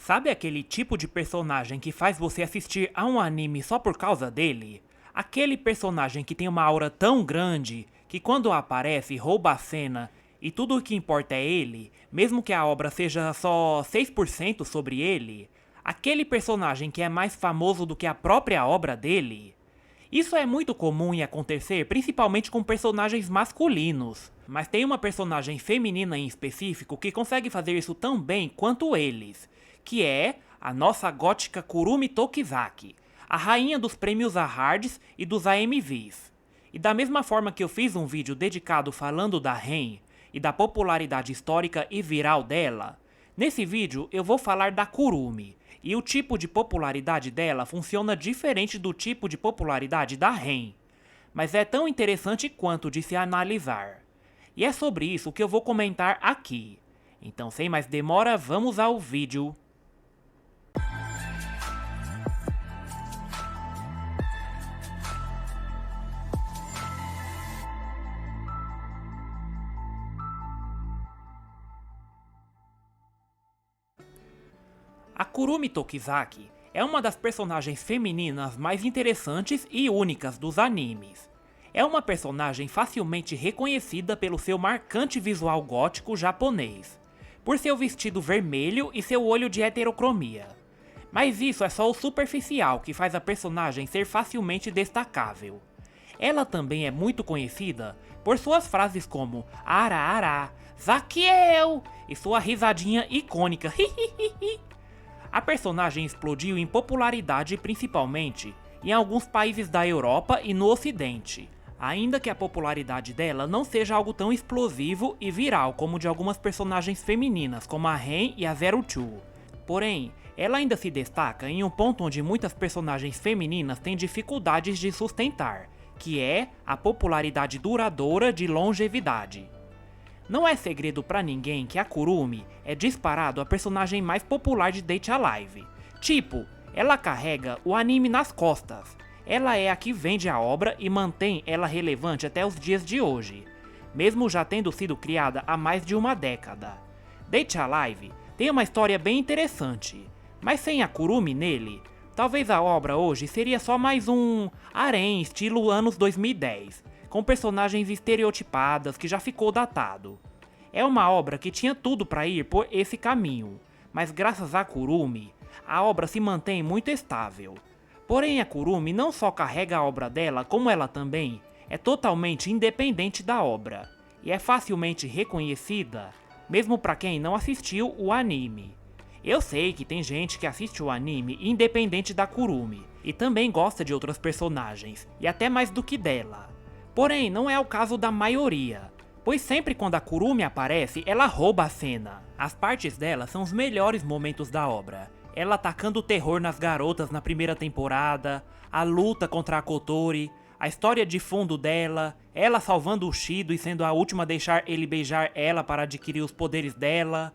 Sabe aquele tipo de personagem que faz você assistir a um anime só por causa dele? Aquele personagem que tem uma aura tão grande que quando aparece rouba a cena e tudo o que importa é ele, mesmo que a obra seja só 6% sobre ele? Aquele personagem que é mais famoso do que a própria obra dele? Isso é muito comum em acontecer principalmente com personagens masculinos, mas tem uma personagem feminina em específico que consegue fazer isso tão bem quanto eles, que é a nossa gótica Kurumi Tokizaki, a rainha dos prêmios Awards e dos AMVs. E da mesma forma que eu fiz um vídeo dedicado falando da Ren e da popularidade histórica e viral dela, nesse vídeo eu vou falar da Kurumi, e o tipo de popularidade dela funciona diferente do tipo de popularidade da Ren, mas é tão interessante quanto de se analisar. E é sobre isso que eu vou comentar aqui. Então sem mais demora, vamos ao vídeo. A Kurumi Tokizaki é uma das personagens femininas mais interessantes e únicas dos animes. É uma personagem facilmente reconhecida pelo seu marcante visual gótico japonês, por seu vestido vermelho e seu olho de heterocromia. Mas isso é só o superficial que faz a personagem ser facilmente destacável. Ela também é muito conhecida por suas frases como Ara Ara, Zakiel e sua risadinha icônica hihihihi. A personagem explodiu em popularidade principalmente em alguns países da Europa e no Ocidente, ainda que a popularidade dela não seja algo tão explosivo e viral como de algumas personagens femininas como a Ren e a Zero Two. Porém, ela ainda se destaca em um ponto onde muitas personagens femininas têm dificuldades de sustentar, que é a popularidade duradoura de longevidade. Não é segredo pra ninguém que a Kurumi é disparado a personagem mais popular de Date A Live. Tipo, ela carrega o anime nas costas. Ela é a que vende a obra e mantém ela relevante até os dias de hoje, mesmo já tendo sido criada há mais de uma década. Date A Live tem uma história bem interessante, mas sem a Kurumi nele, talvez a obra hoje seria só mais um harém estilo anos 2010, com personagens estereotipadas que já ficou datado. É uma obra que tinha tudo para ir por esse caminho, mas graças a Kurumi, a obra se mantém muito estável. Porém, a Kurumi não só carrega a obra dela, como ela também é totalmente independente da obra, e é facilmente reconhecida, mesmo para quem não assistiu o anime. Eu sei que tem gente que assiste o anime independente da Kurumi, e também gosta de outras personagens, e até mais do que dela. Porém, não é o caso da maioria, pois sempre quando a Kurumi aparece, ela rouba a cena. As partes dela são os melhores momentos da obra. Ela atacando o terror nas garotas na primeira temporada, a luta contra a Kotori, a história de fundo dela, ela salvando o Shido e sendo a última a deixar ele beijar ela para adquirir os poderes dela.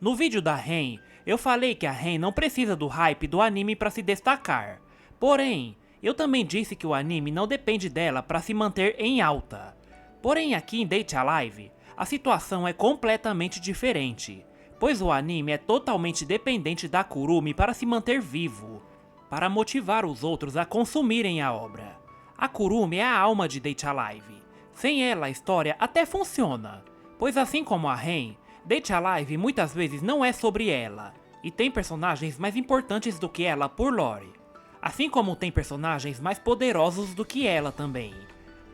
No vídeo da Ren, eu falei que a Ren não precisa do hype do anime para se destacar. Porém, eu também disse que o anime não depende dela para se manter em alta. Porém aqui em Date A Live, a situação é completamente diferente, pois o anime é totalmente dependente da Kurumi para se manter vivo, para motivar os outros a consumirem a obra. A Kurumi é a alma de Date A Live. Sem ela a história até funciona, pois assim como a Ren, Date A Live muitas vezes não é sobre ela, e tem personagens mais importantes do que ela por lore. Assim como tem personagens mais poderosos do que ela também.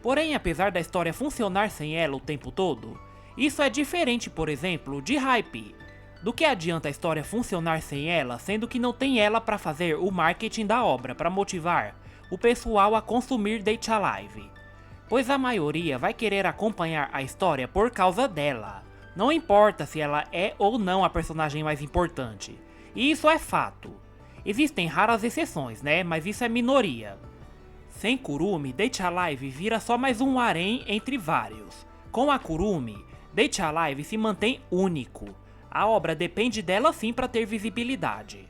Porém, apesar da história funcionar sem ela o tempo todo, isso é diferente, por exemplo, de Hype. Do que adianta a história funcionar sem ela, sendo que não tem ela para fazer o marketing da obra para motivar o pessoal a consumir Date A Live? Pois a maioria vai querer acompanhar a história por causa dela. Não importa se ela é ou não a personagem mais importante. E isso é fato. Existem raras exceções, né? Mas isso é minoria. Sem Kurumi, Date A Live vira só mais um harém entre vários. Com a Kurumi, Date A Live se mantém único. A obra depende dela sim para ter visibilidade.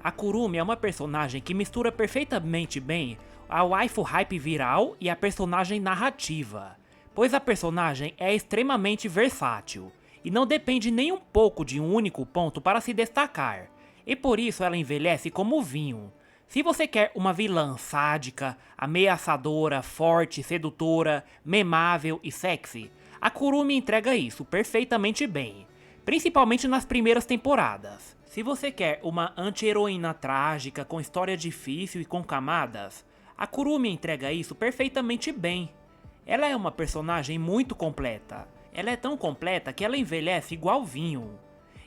A Kurumi é uma personagem que mistura perfeitamente bem a waifu hype viral e a personagem narrativa, pois a personagem é extremamente versátil e não depende nem um pouco de um único ponto para se destacar, e por isso ela envelhece como vinho. Se você quer uma vilã sádica, ameaçadora, forte, sedutora, memável e sexy, a Kurumi entrega isso perfeitamente bem, principalmente nas primeiras temporadas. Se você quer uma anti-heroína trágica com história difícil e com camadas, a Kurumi entrega isso perfeitamente bem. Ela é uma personagem muito completa. Ela é tão completa que ela envelhece igual vinho.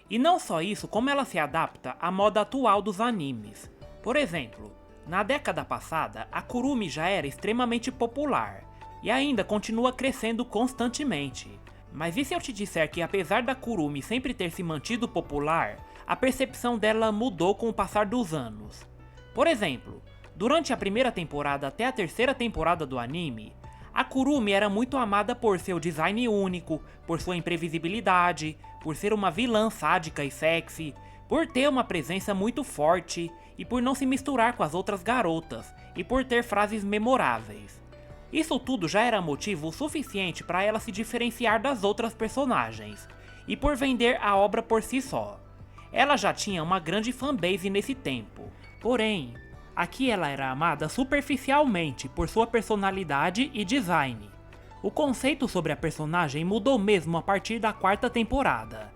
E não só isso, como ela se adapta à moda atual dos animes. Por exemplo, na década passada, a Kurumi já era extremamente popular, e ainda continua crescendo constantemente. Mas e se eu te disser que apesar da Kurumi sempre ter se mantido popular, a percepção dela mudou com o passar dos anos? Por exemplo, durante a primeira temporada até a terceira temporada do anime, a Kurumi era muito amada por seu design único, por sua imprevisibilidade, por ser uma vilã sádica e sexy, por ter uma presença muito forte e por não se misturar com as outras garotas, e por ter frases memoráveis. Isso tudo já era motivo suficiente para ela se diferenciar das outras personagens, e por vender a obra por si só. Ela já tinha uma grande fanbase nesse tempo, porém, aqui ela era amada superficialmente por sua personalidade e design. O conceito sobre a personagem mudou mesmo a partir da quarta temporada,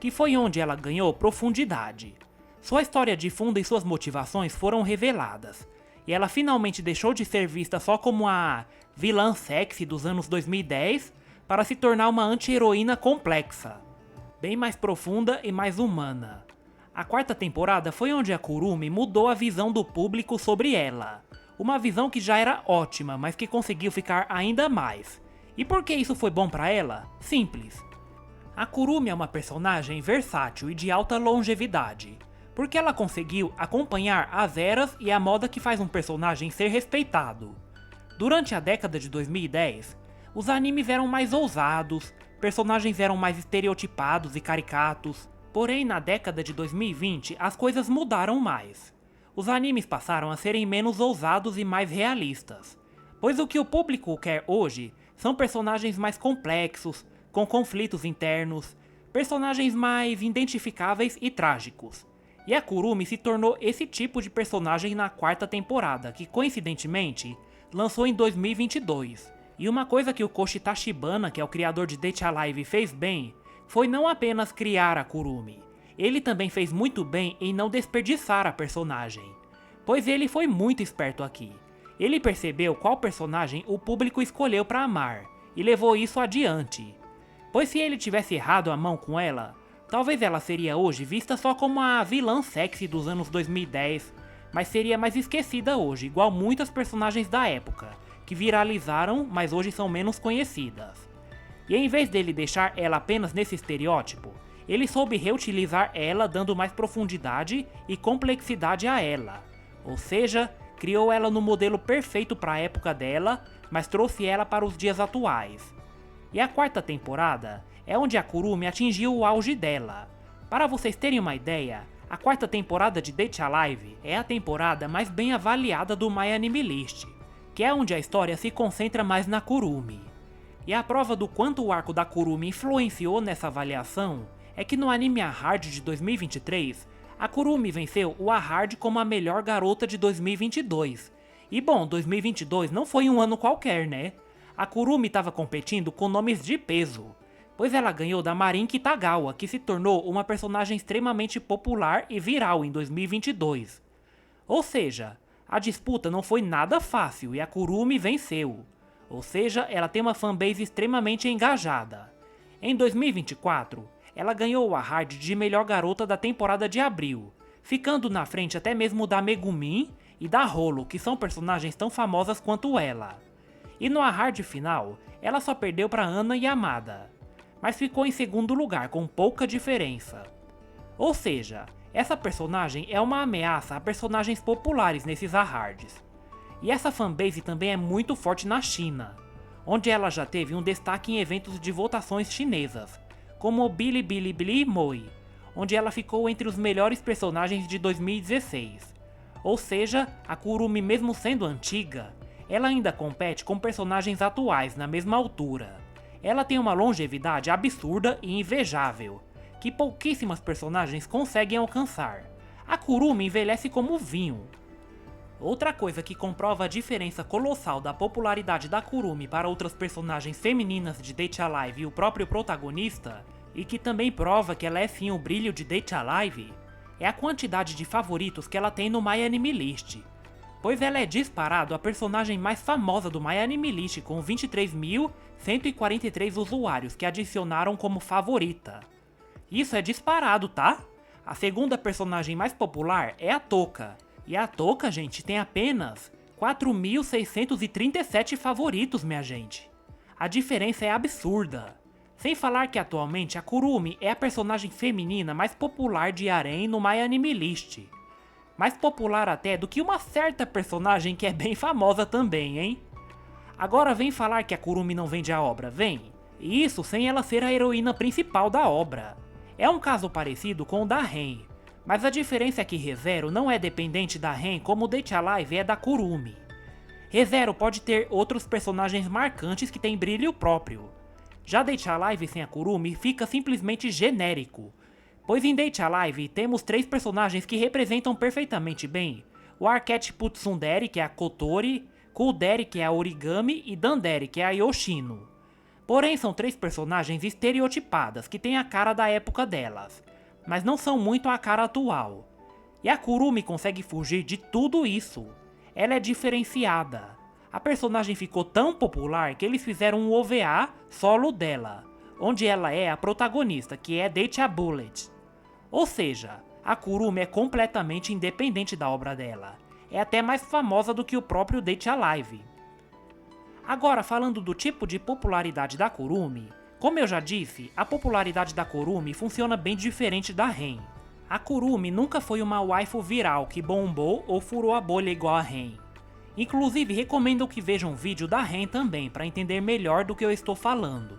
que foi onde ela ganhou profundidade. Sua história de fundo e suas motivações foram reveladas, e ela finalmente deixou de ser vista só como a vilã sexy dos anos 2010 para se tornar uma anti-heroína complexa, bem mais profunda e mais humana. A quarta temporada foi onde a Kurumi mudou a visão do público sobre ela, uma visão que já era ótima, mas que conseguiu ficar ainda mais. E por que isso foi bom para ela? Simples. A Kurumi é uma personagem versátil e de alta longevidade, porque ela conseguiu acompanhar as eras e a moda que faz um personagem ser respeitado. Durante a década de 2010, os animes eram mais ousados, personagens eram mais estereotipados e caricatos, porém na década de 2020 as coisas mudaram mais. Os animes passaram a serem menos ousados e mais realistas, pois o que o público quer hoje são personagens mais complexos, com conflitos internos, personagens mais identificáveis e trágicos. E a Kurumi se tornou esse tipo de personagem na quarta temporada, que coincidentemente lançou em 2022. E uma coisa que o Koshi Tachibana, que é o criador de Date A Live, fez bem, foi não apenas criar a Kurumi, ele também fez muito bem em não desperdiçar a personagem, pois ele foi muito esperto aqui. Ele percebeu qual personagem o público escolheu para amar, e levou isso adiante. Pois se ele tivesse errado a mão com ela, talvez ela seria hoje vista só como a vilã sexy dos anos 2010, mas seria mais esquecida hoje, igual muitas personagens da época, que viralizaram, mas hoje são menos conhecidas. E em vez dele deixar ela apenas nesse estereótipo, ele soube reutilizar ela dando mais profundidade e complexidade a ela. Ou seja, criou ela no modelo perfeito para a época dela, mas trouxe ela para os dias atuais. E a quarta temporada é onde a Kurumi atingiu o auge dela. Para vocês terem uma ideia, a quarta temporada de Date A Live é a temporada mais bem avaliada do My Anime List, que é onde a história se concentra mais na Kurumi. E a prova do quanto o arco da Kurumi influenciou nessa avaliação é que no anime A Hard de 2023, a Kurumi venceu o A Hard como a melhor garota de 2022. E bom, 2022 não foi um ano qualquer, né? A Kurumi estava competindo com nomes de peso, pois ela ganhou da Marin Kitagawa, que se tornou uma personagem extremamente popular e viral em 2022. Ou seja, a disputa não foi nada fácil e a Kurumi venceu. Ou seja, ela tem uma fanbase extremamente engajada. Em 2024, ela ganhou a Hard de melhor garota da temporada de abril, ficando na frente até mesmo da Megumin e da Holo, que são personagens tão famosas quanto ela. E no A Hard final, ela só perdeu para Ana Yamada, mas ficou em segundo lugar com pouca diferença. Ou seja, essa personagem é uma ameaça a personagens populares nesses A Hards. E essa fanbase também é muito forte na China, onde ela já teve um destaque em eventos de votações chinesas, como o Bilibili Moi, onde ela ficou entre os melhores personagens de 2016. Ou seja, a Kurumi, mesmo sendo antiga, ela ainda compete com personagens atuais na mesma altura. Ela tem uma longevidade absurda e invejável, que pouquíssimas personagens conseguem alcançar. A Kurumi envelhece como vinho. Outra coisa que comprova a diferença colossal da popularidade da Kurumi para outras personagens femininas de Date A Live e o próprio protagonista, e que também prova que ela é sim o brilho de Date A Live, é a quantidade de favoritos que ela tem no MyAnimeList, pois ela é disparado a personagem mais famosa do MyAnimeList com 23.143 usuários que adicionaram como favorita. Isso é disparado, tá? A segunda personagem mais popular é a Toka, e a Toka, gente, tem apenas 4.637 favoritos, minha gente. A diferença é absurda. Sem falar que atualmente a Kurumi é a personagem feminina mais popular de Harem no MyAnimeList. Mais popular até do que uma certa personagem que é bem famosa também, hein? Agora vem falar que a Kurumi não vende a obra, vem. E isso sem ela ser a heroína principal da obra. É um caso parecido com o da Ren, mas a diferença é que ReZero não é dependente da Ren como o Date A Live é da Kurumi. ReZero pode ter outros personagens marcantes que têm brilho próprio. Já Date A Live sem a Kurumi fica simplesmente genérico, pois em Date A Live temos 3 personagens que representam perfeitamente bem o arquétipo Tsundere, que é a Kotori, Kuldere, que é a Origami, e Dandere, que é a Yoshino. Porém, são 3 personagens estereotipadas que têm a cara da época delas, mas não são muito a cara atual. E a Kurumi consegue fugir de tudo isso. Ela é diferenciada. A personagem ficou tão popular que eles fizeram um OVA solo dela, onde ela é a protagonista, que é Date A Bullet. Ou seja, a Kurumi é completamente independente da obra dela. É até mais famosa do que o próprio Date A Live. Agora, falando do tipo de popularidade da Kurumi, como eu já disse, a popularidade da Kurumi funciona bem diferente da Ren. A Kurumi nunca foi uma waifu viral que bombou ou furou a bolha igual a Ren. Inclusive, recomendo que vejam um vídeo da Ren também para entender melhor do que eu estou falando.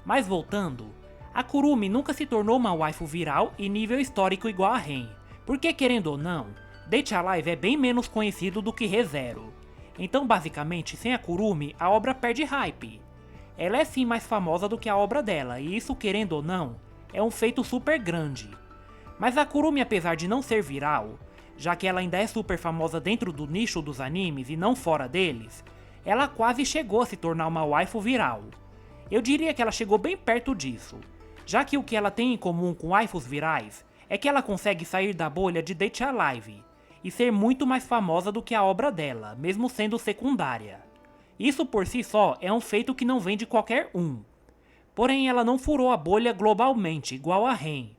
Mas voltando, a Kurumi nunca se tornou uma waifu viral e nível histórico igual a Ren, porque querendo ou não, Date A Live é bem menos conhecido do que ReZero. Então basicamente, sem a Kurumi, a obra perde hype. Ela é sim mais famosa do que a obra dela, e isso querendo ou não, é um feito super grande. Mas a Kurumi, apesar de não ser viral, já que ela ainda é super famosa dentro do nicho dos animes e não fora deles, ela quase chegou a se tornar uma waifu viral. Eu diria que ela chegou bem perto disso, já que o que ela tem em comum com waifus virais é que ela consegue sair da bolha de Date A Live e ser muito mais famosa do que a obra dela, mesmo sendo secundária. Isso por si só é um feito que não vem de qualquer um. Porém, ela não furou a bolha globalmente, igual a Ren,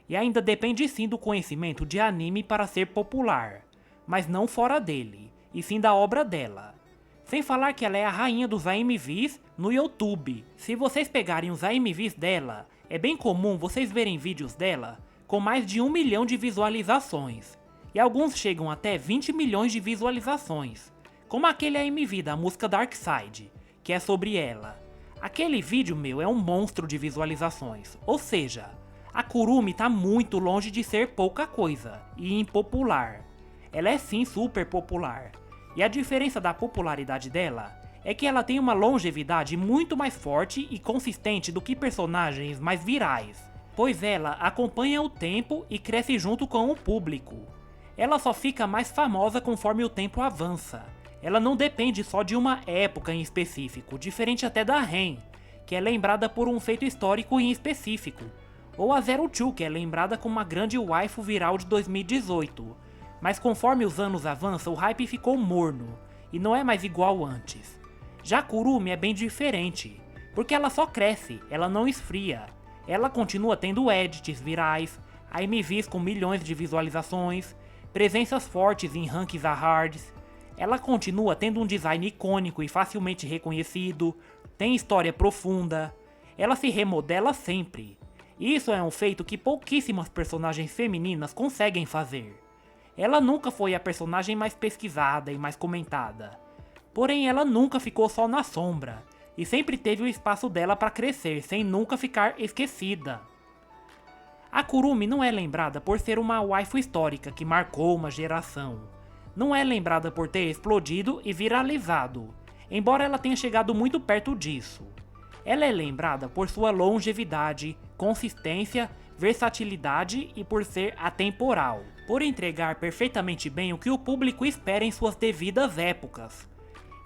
e ainda depende sim do conhecimento de anime para ser popular, mas não fora dele, e sim da obra dela. Sem falar que ela é a rainha dos AMVs no YouTube. Se vocês pegarem os AMVs dela, é bem comum vocês verem vídeos dela com mais de 1 milhão de visualizações, e alguns chegam até 20 milhões de visualizações, como aquele AMV da música Dark Side, que é sobre ela. Aquele vídeo, meu, é um monstro de visualizações, ou seja, a Kurumi tá muito longe de ser pouca coisa e impopular. Ela é sim super popular, e a diferença da popularidade dela é que ela tem uma longevidade muito mais forte e consistente do que personagens mais virais, pois ela acompanha o tempo e cresce junto com o público. Ela só fica mais famosa conforme o tempo avança. Ela não depende só de uma época em específico, diferente até da Ren, que é lembrada por um feito histórico em específico, ou a Zero Two, que é lembrada como uma grande waifu viral de 2018, mas conforme os anos avançam o hype ficou morno, e não é mais igual antes. Já Kurumi é bem diferente, porque ela só cresce, ela não esfria. Ela continua tendo edits virais, AMVs com milhões de visualizações, presenças fortes em ranks a hards. Ela continua tendo um design icônico e facilmente reconhecido, tem história profunda, ela se remodela sempre. Isso é um feito que pouquíssimas personagens femininas conseguem fazer. Ela nunca foi a personagem mais pesquisada e mais comentada, porém ela nunca ficou só na sombra, e sempre teve o espaço dela para crescer sem nunca ficar esquecida. A Kurumi não é lembrada por ser uma waifu histórica que marcou uma geração. Não é lembrada por ter explodido e viralizado, embora ela tenha chegado muito perto disso. Ela é lembrada por sua longevidade, consistência, versatilidade e por ser atemporal, por entregar perfeitamente bem o que o público espera em suas devidas épocas.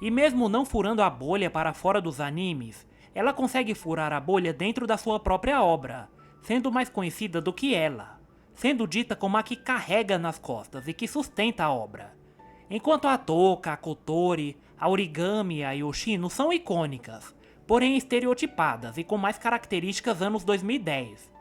E mesmo não furando a bolha para fora dos animes, ela consegue furar a bolha dentro da sua própria obra, sendo mais conhecida do que ela, sendo dita como a que carrega nas costas e que sustenta a obra. Enquanto a Toka, a Kotori, a Origami e a Yoshino são icônicas, porém estereotipadas e com mais características anos 2010.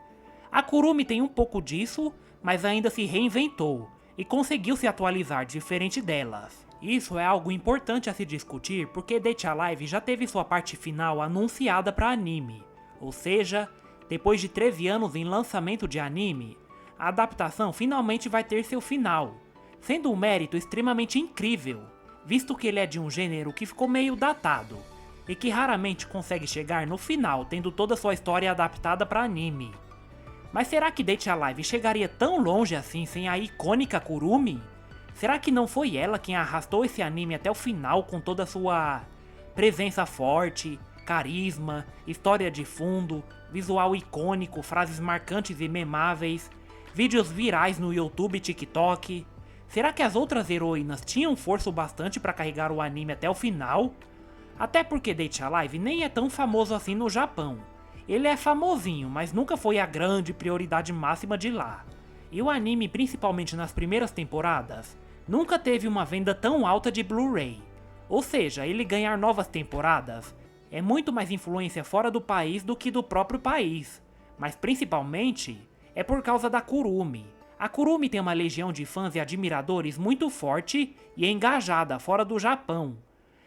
A Kurumi tem um pouco disso, mas ainda se reinventou e conseguiu se atualizar diferente delas. Isso é algo importante a se discutir porque Date A Live já teve sua parte final anunciada para anime, ou seja, depois de 13 anos em lançamento de anime, a adaptação finalmente vai ter seu final, sendo um mérito extremamente incrível, visto que ele é de um gênero que ficou meio datado, e que raramente consegue chegar no final tendo toda sua história adaptada para anime. Mas será que Date A Live chegaria tão longe assim sem a icônica Kurumi? Será que não foi ela quem arrastou esse anime até o final com toda a sua presença forte, carisma, história de fundo, visual icônico, frases marcantes e memáveis, vídeos virais no YouTube e TikTok? Será que as outras heroínas tinham força o bastante para carregar o anime até o final? Até porque Date A Live nem é tão famoso assim no Japão. Ele é famosinho, mas nunca foi a grande prioridade máxima de lá. E o anime, principalmente nas primeiras temporadas, nunca teve uma venda tão alta de Blu-ray. Ou seja, ele ganhar novas temporadas é muito mais influência fora do país do que do próprio país. Mas principalmente é por causa da Kurumi. A Kurumi tem uma legião de fãs e admiradores muito forte e engajada fora do Japão.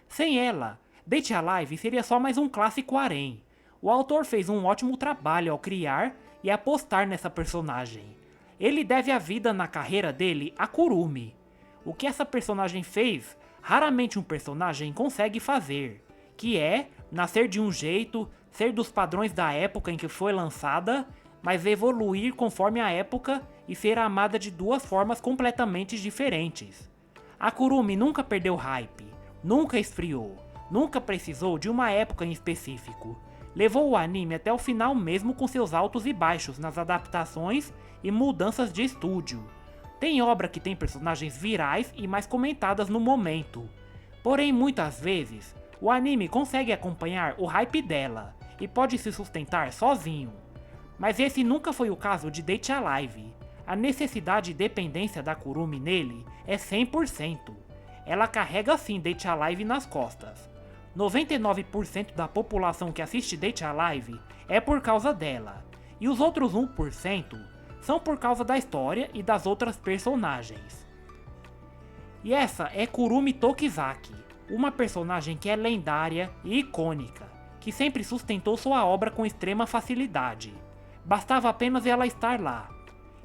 Sem ela, Date A Live seria só mais um clássico harém. O autor fez um ótimo trabalho ao criar e apostar nessa personagem. Ele deve a vida na carreira dele a Kurumi. O que essa personagem fez, raramente um personagem consegue fazer, que é nascer de um jeito, ser dos padrões da época em que foi lançada, mas evoluir conforme a época e ser amada de duas formas completamente diferentes. A Kurumi nunca perdeu hype, nunca esfriou, nunca precisou de uma época em específico. Levou o anime até o final mesmo com seus altos e baixos nas adaptações e mudanças de estúdio. Tem obra que tem personagens virais e mais comentadas no momento. Porém, muitas vezes, o anime consegue acompanhar o hype dela e pode se sustentar sozinho. Mas esse nunca foi o caso de Date A Live. A necessidade e dependência da Kurumi nele é 100%. Ela carrega sim Date A Live nas costas. 99% da população que assiste Date A Live é por causa dela, e os outros 1% são por causa da história e das outras personagens. E essa é Kurumi Tokizaki, uma personagem que é lendária e icônica, que sempre sustentou sua obra com extrema facilidade. Bastava apenas ela estar lá.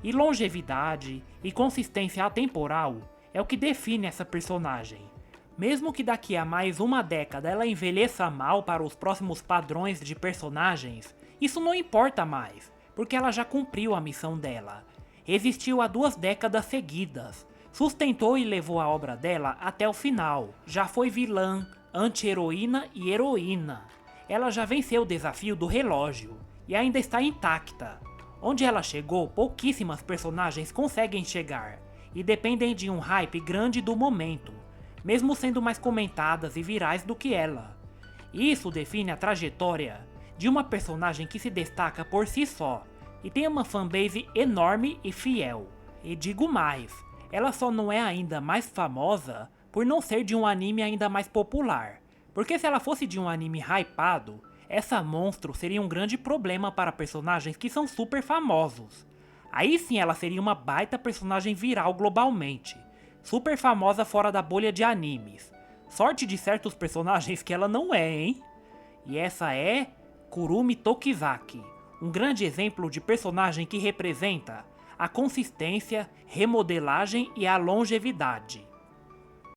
E longevidade e consistência atemporal é o que define essa personagem. Mesmo que daqui a mais uma década ela envelheça mal para os próximos padrões de personagens, isso não importa mais, porque ela já cumpriu a missão dela. Existiu há 2 décadas seguidas, sustentou e levou a obra dela até o final. Já foi vilã, anti-heroína e heroína. Ela já venceu o desafio do relógio, e ainda está intacta. Onde ela chegou, pouquíssimas personagens conseguem chegar, e dependem de um hype grande do momento, mesmo sendo mais comentadas e virais do que ela. Isso define a trajetória de uma personagem que se destaca por si só, e tem uma fanbase enorme e fiel. E digo mais, ela só não é ainda mais famosa por não ser de um anime ainda mais popular, porque se ela fosse de um anime hypado, essa monstro seria um grande problema para personagens que são super famosos. Aí sim ela seria uma baita personagem viral globalmente, super famosa fora da bolha de animes. Sorte de certos personagens que ela não é, hein? E essa é Kurumi Tokizaki, um grande exemplo de personagem que representa a consistência, remodelagem e a longevidade.